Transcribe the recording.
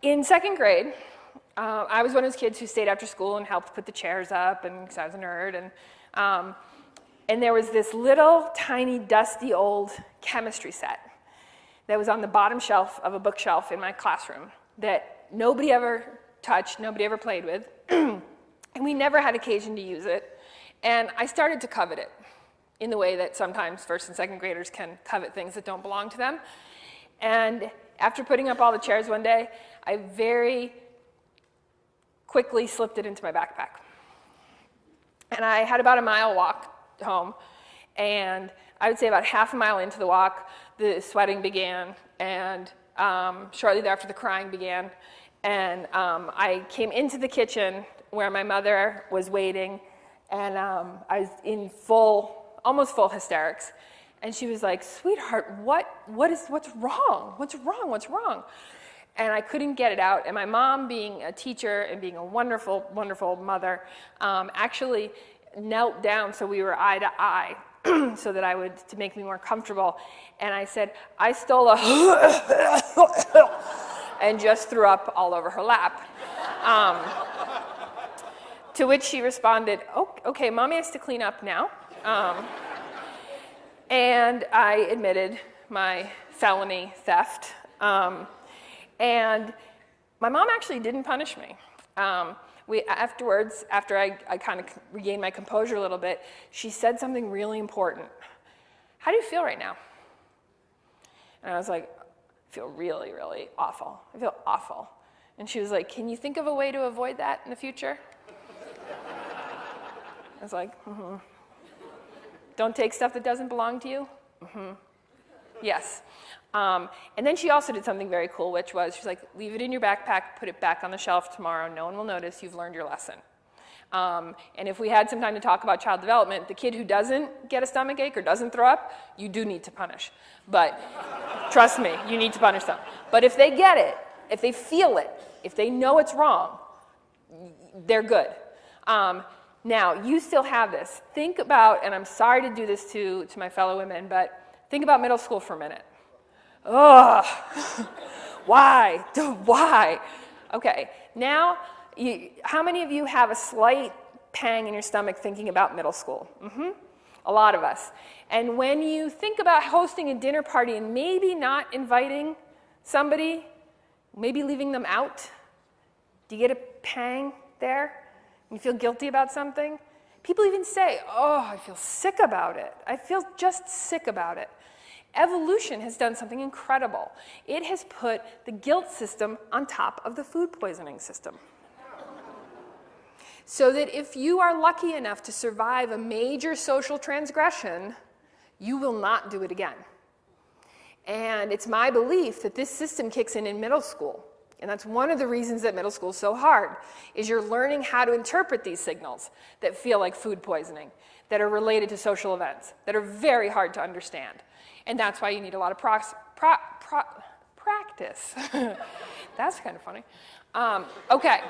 In second grade, I was one of those kids who stayed after school and helped put the chairs up, and because I was a nerd. And there was this little, tiny, dusty, old chemistry set that was on the bottom shelf of a bookshelf in my classroom that nobody ever touched, nobody ever played with, and we never had occasion to use it. And I started to covet it in the way that sometimes first and second graders can covet things that don't belong to them. And after putting up all the chairs one day, I very quickly slipped it into my backpack. And I had about a mile walk home, and I would say about half a mile into the walk, the sweating began, and shortly thereafter the crying began. And I came into the kitchen where my mother was waiting, and I was in almost full hysterics. And she was like, "Sweetheart, what's wrong? What's wrong? What's wrong?" And I couldn't get it out. And my mom, being a teacher and being a wonderful, wonderful mother, actually knelt down so we were eye to eye so that to make me more comfortable. And I said, "I stole a," and just threw up all over her lap. To which she responded, "Oh, okay, Mommy has to clean up now." And I admitted my felony theft. And my mom actually didn't punish me. Afterwards, after I kind of regained my composure a little bit, she said something really important. "How do you feel right now?" And I was like, "I feel really, really awful. I feel awful." And she was like, "Can you think of a way to avoid that in the future?" I was like, "Mm-hmm." "Don't take stuff that doesn't belong to you?" "Mm-hmm." "Yes." And then she also did something very cool, which was, she's like, "Leave it in your backpack, put it back on the shelf tomorrow. No one will notice. You've learned your lesson." And if we had some time to talk about child development, the kid who doesn't get a stomach ache or doesn't throw up, you do need to punish. But trust me, you need to punish them. But if they get it, if they feel it, if they know it's wrong, they're good. Now, you still have this. Think about, and I'm sorry to do this to my fellow women, but think about middle school for a minute. Ugh, why? Why? Okay, now, how many of you have a slight pang in your stomach thinking about middle school? Mm-hmm. A lot of us. And when you think about hosting a dinner party and maybe not inviting somebody, maybe leaving them out, do you get a pang there? You feel guilty about something? People even say, "Oh, I feel sick about it. I feel just sick about it." Evolution has done something incredible. It has put the guilt system on top of the food poisoning system. So that if you are lucky enough to survive a major social transgression, you will not do it again. And it's my belief that this system kicks in middle school. And that's one of the reasons that middle school is so hard, is you're learning how to interpret these signals that feel like food poisoning, that are related to social events, that are very hard to understand. And that's why you need a lot of practice. That's kind of funny. Okay.